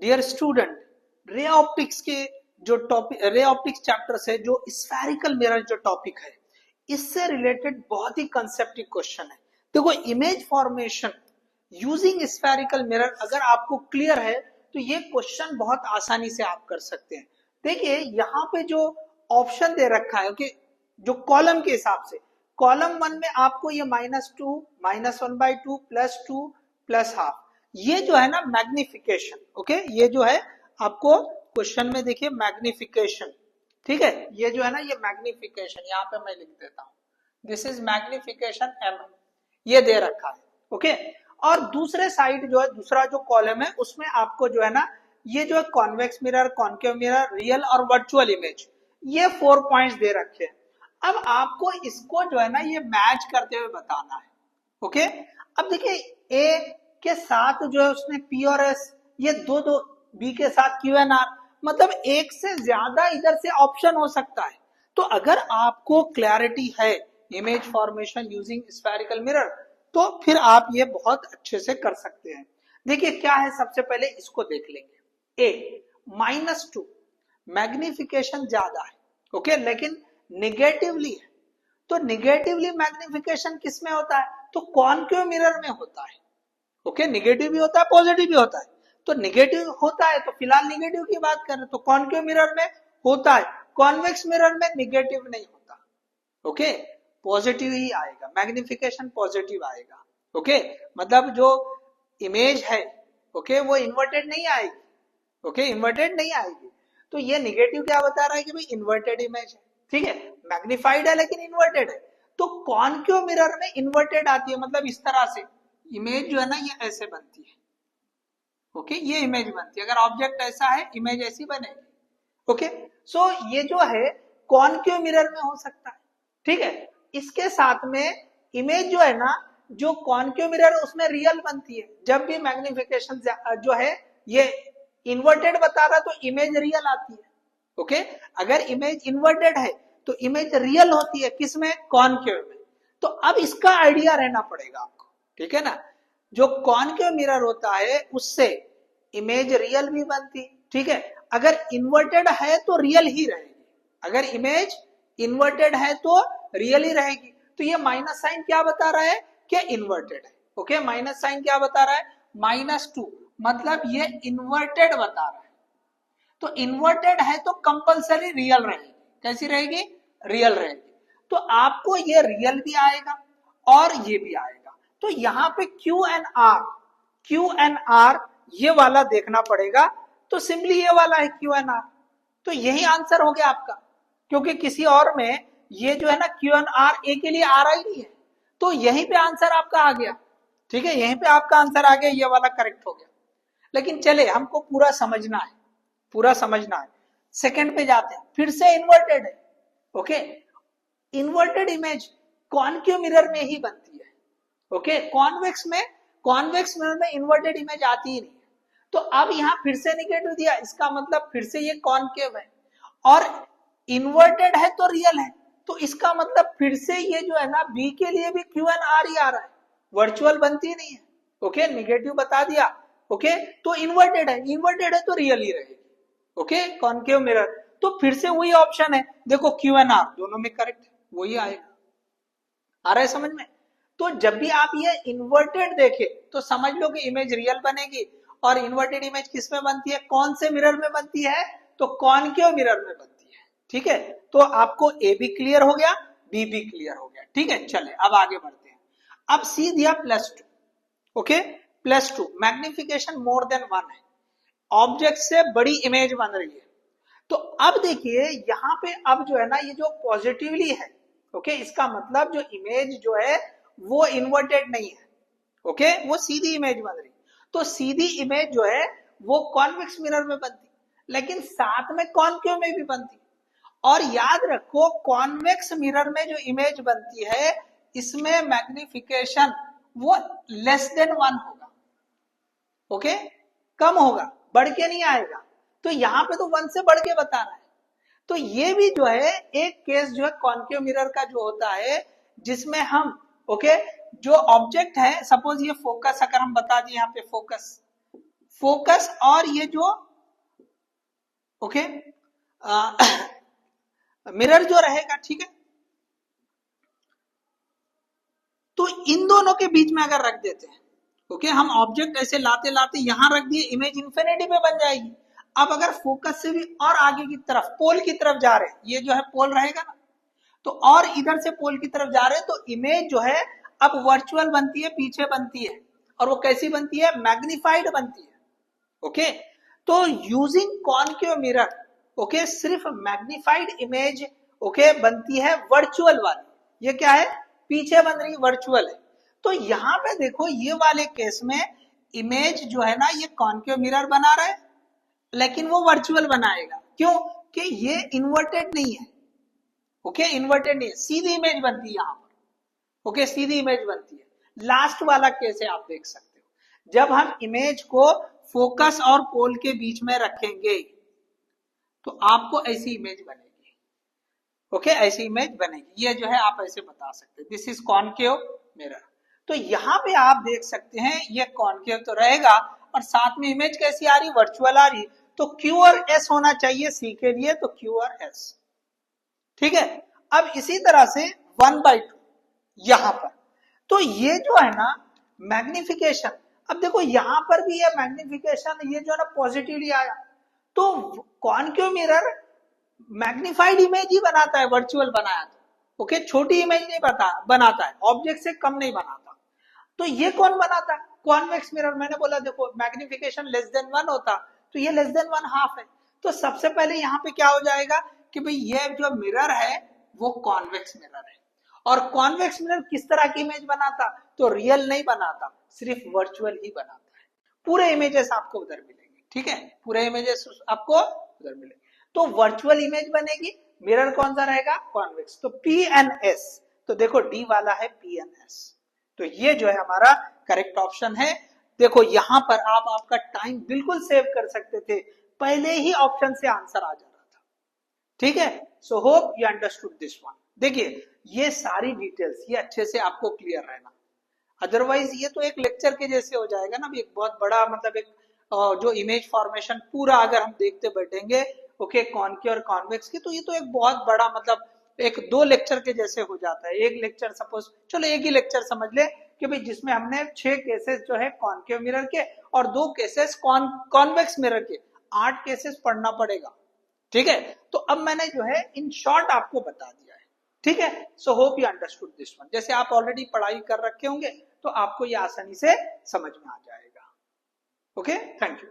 Dear student, ray optics के जो topic, ray optics chapter से जो स्फेरिकल मिरर जो टॉपिक है, इससे रिलेटेड बहुत ही कंसेप्टिव क्वेश्चन है। देखो, image formation using spherical mirror अगर आपको क्लियर है तो ये क्वेश्चन बहुत आसानी से आप कर सकते हैं। देखिए यहाँ पे जो ऑप्शन दे रखा है कि जो कॉलम के हिसाब से, कॉलम 1 में आपको ये -2, -1/2, +2, +½ ये जो है ना मैग्निफिकेशन, ओके, ये जो है आपको क्वेश्चन में देखिए मैग्निफिकेशन, ठीक है, ये जो है ना ये मैग्निफिकेशन यहाँ पे मैं लिख देता हूं, दिस इज मैग्निफिकेशन m, ये दे रखा है, ओके। और दूसरे साइड जो है, दूसरा जो कॉलम है उसमें आपको जो है ना ये जो है convex mirror, concave mirror, real और वर्चुअल इमेज, ये 4 पॉइंट्स दे रखे हैं। अब आपको इसको जो है ना ये मैच करते हुए बताना है, ओके। अब देखिए ए के साथ जो है उसने पी और एस, ये दो दो, बी के साथ क्यू एन आर, मतलब एक से ज्यादा इधर से ऑप्शन हो सकता है। तो अगर आपको क्लैरिटी है image formation using spherical mirror, तो फिर आप ये बहुत अच्छे से कर सकते हैं। देखिए क्या है, सबसे पहले इसको देख लेंगे। ए -2 मैग्निफिकेशन ज्यादा है, ओके, लेकिन निगेटिवली है। तो निगेटिवली मैग्निफिकेशन किस में होता है? तो कॉन्केव मिरर में होता है, ओके। निगेटिव भी होता है, पॉजिटिव भी होता है। तो निगेटिव होता है तो फिलहाल निगेटिव की बात करें तो कॉन्केव मिरर में होता है, कॉन्वेक्स मिरर में निगेटिव नहीं होता, ओके, पॉजिटिव ही आएगा, मैग्निफिकेशन पॉजिटिव आएगा, ओके। मतलब जो इमेज है, ओके, वो इन्वर्टेड नहीं आएगी, ओके, इन्वर्टेड नहीं आएगी। तो ये निगेटिव क्या बता रहा है कि भाई इन्वर्टेड इमेज है, ठीक है, मैग्निफाइड है लेकिन इन्वर्टेड है। तो कॉन्केव मिरर में इन्वर्टेड आती है, मतलब इस तरह से इमेज जो है ना ये ऐसे बनती है, ओके, ये इमेज बनती है। अगर ऑब्जेक्ट ऐसा है, इमेज ऐसी बनेगी, ओके। सो ये जो है कॉन्केव मिरर में हो सकता है, ठीक है। इसके साथ में इमेज जो है ना, जो कॉन्केव मिरर है उसमें रियल बनती है। जब भी मैग्निफिकेशन जो है ये इन्वर्टेड बता रहा तो इमेज रियल आती है, ओके। अगर इमेज इन्वर्टेड है तो इमेज रियल होती है, किसमें? कॉन्केव में। तो अब इसका आइडिया रहना पड़ेगा आपको, ठीक है ना। जो कॉन्केव मिरर होता है उससे इमेज रियल भी बनती, ठीक है। अगर इन्वर्टेड है तो रियल ही रहेगी, अगर इमेज इन्वर्टेड है तो रियल ही रहेगी। तो ये माइनस साइन क्या बता रहा है कि इन्वर्टेड है, ओके। माइनस साइन क्या बता रहा है? -2, मतलब ये इन्वर्टेड बता रहा है। तो इन्वर्टेड है तो कंपलसरी रियल रहेगी। कैसी रहेगी? रियल रहेगी। तो आपको ये रियल भी आएगा और ये भी आएगा। तो यहाँ पे क्यू एन आर ये वाला देखना पड़ेगा। तो सिंपली ये वाला है क्यू एन आर, तो यही आंसर हो गया आपका, क्योंकि किसी और में ये जो है ना क्यू एन आर ए के लिए आ रहा ही नहीं है। तो यहीं पे आंसर आपका आ गया, ठीक है, यहीं पे आपका आंसर आ गया, ये वाला करेक्ट हो गया। लेकिन चले, हमको पूरा समझना है, पूरा समझना है। सेकंड पे जाते हैं, फिर से इन्वर्टेड है, okay. Inverted image concave mirror में ही बनती है, ओके। कॉन्वेक्स मिरर में इन्वर्टेड इमेज आती ही नहीं है। तो अब यहां फिर से निगेटिव दिया, इसका मतलब फिर से ये कॉन्केव है और इन्वर्टेड है तो रियल है। तो इसका मतलब फिर से ये जो है ना बी के लिए भी क्यू एन आर ही आ रहा है, वर्चुअल बनती नहीं है, ओके। निगेटिव बता दिया, ओके। तो इन्वर्टेड है तो रियल ही रहेगी, ओके, कॉन्केव मिरर। तो फिर से वही ऑप्शन है, देखो क्यू एन आर दोनों में करेक्ट है, वही आएगा। आ रहा है समझ में? तो जब भी आप ये इन्वर्टेड देखे तो समझ लो कि इमेज रियल बनेगी। और इन्वर्टेड इमेज किस में बनती है? कौन से मिरर में बनती है? तो कॉन्केव मिरर में बनती है, ठीक है। तो आपको ए भी क्लियर हो गया, बी भी क्लियर हो गया, ठीक है। चले अब आगे बढ़ते हैं। अब सी दिया +2, ओके, +2 मैग्निफिकेशन मोर देन 1 है, ऑब्जेक्ट से बड़ी इमेज बन रही है। तो अब देखिए यहाँ पे अब जो है ना ये जो पॉजिटिवली है, ओके, इसका मतलब जो इमेज जो है वो इन्वर्टेड नहीं है, ओके, वो सीधी इमेज बन रही। तो सीधी इमेज जो है वो कॉन्वेक्स मिरर में बनती, लेकिन साथ में कॉन्केव में भी बनती। और याद रखो कॉन्वेक्स मिरर में जो इमेज बनती है इसमें मैग्निफिकेशन वो <<1 होगा, ओके, कम होगा, बढ़ के नहीं आएगा। तो यहां पे तो 1 से बढ़ के बता रहा है। तो ये भी जो है एक केस जो है कॉन्केव मिरर का जो होता है, जिसमें हम, ओके, जो ऑब्जेक्ट है, सपोज ये फोकस अगर हम बता दिए यहाँ पे फोकस, फोकस और ये जो ओके मिरर जो रहेगा, ठीक है, तो इन दोनों के बीच में अगर रख देते हैं, ओके, हम ऑब्जेक्ट ऐसे लाते लाते यहां रख दिए, इमेज इन्फिनिटी पे बन जाएगी। अब अगर फोकस से भी और आगे की तरफ, पोल की तरफ जा रहे हैं, ये जो है पोल रहेगा ना, तो और इधर से पोल की तरफ जा रहे हैं, तो इमेज जो है अब वर्चुअल बनती है, पीछे बनती है, और वो कैसी बनती है, मैग्निफाइड बनती है। ओके, तो यूजिंग कॉनकेव मिरर, ओके, सिर्फ मैग्निफाइड इमेज ओके बनती है वर्चुअल वाली। ये क्या है, पीछे बन रही वर्चुअल है। तो यहां पे देखो ये वाले केस में इमेज जो है ना ये कॉनकेव मिरर बना रहा है, लेकिन वो वर्चुअल बनाएगा। क्यों, कि ये इन्वर्टेड नहीं है। ओके, इन्वर्टेड नहीं है, सीधी इमेज बनती है यहां पर। ओके, सीधी इमेज बनती है। लास्ट वाला केस है, आप देख सकते हो, जब हम इमेज को फोकस और पोल के बीच में रखेंगे तो आपको ऐसी इमेज बनेगी। ओके, ऐसी इमेज बनेगी। ये जो है आप ऐसे बता सकते हैं, दिस इज कॉनकेव मिरर। तो यहां पे आप देख सकते हैं ये कॉनकेव तो रहेगा, और साथ में इमेज कैसी आ रही, वर्चुअल आ रही। तो क्यू और एस होना चाहिए सी के लिए, तो क्यू और एस, ठीक है। अब इसी तरह से 1/2 यहां पर, तो ये जो है ना मैग्निफिकेशन, अब देखो यहां पर भी ये मैग्निफिकेशन, ये जो है ना पॉजिटिवली आया, तो कॉनकेव मिरर मैग्निफाइड इमेज ही बनाता है, वर्चुअल बनाया तो ओके, छोटी इमेज नहीं बनाता है, ऑब्जेक्ट से कम नहीं बनाता। तो ये कौन बनाता है, कॉन्वेक्स मिरर। मैंने बोला देखो मैग्निफिकेशन लेस देन 1 होता, तो ये लेस देन 1/2 है। तो सबसे पहले यहाँ पे क्या हो जाएगा कि भाई ये जो मिरर है वो कॉन्वेक्स मिरर है। और कॉन्वेक्स मिरर किस तरह की इमेज बनाता, तो रियल नहीं बनाता, सिर्फ वर्चुअल ही बनाता है। पूरे इमेजेस आपको उधर मिलेंगे, ठीक है, पूरे इमेजेस आपको उधर मिलेंगे। तो वर्चुअल इमेज बनेगी, मिरर कौन सा रहेगा, कॉन्वेक्स। तो पी एन एस, तो देखो डी वाला है पी एन एस, तो ये जो है हमारा करेक्ट ऑप्शन है। देखो यहां पर आप आपका टाइम बिल्कुल सेव कर सकते थे, पहले ही ऑप्शन से आंसर आ जा रहा था, ठीक है। So hope you understood this one. देखिए ये सारी डिटेल्स ये अच्छे से आपको क्लियर रहना, अदरवाइज ये तो एक लेक्चर के जैसे हो जाएगा ना, एक बहुत बड़ा मतलब एक जो इमेज फॉर्मेशन पूरा अगर हम देखते बैठेंगे ओके कॉनकेव और कॉन्वेक्स की, तो ये तो एक बहुत बड़ा मतलब एक 2 लेक्चर के जैसे हो जाता है। एक लेक्चर सपोज, चलो एक ही लेक्चर समझ ले कि भाई जिसमें हमने 6 केसेस जो है कॉनकेव मिरर के और 2 केसेस कॉन्वेक्स मिरर के, 8 केसेस पढ़ना पड़ेगा, ठीक है। तो अब मैंने जो है इन शॉर्ट आपको बता दिया है, ठीक है। So hope you understood this one. जैसे आप ऑलरेडी पढ़ाई कर रखे होंगे तो आपको ये आसानी से समझ में आ जाएगा। Okay, thank you.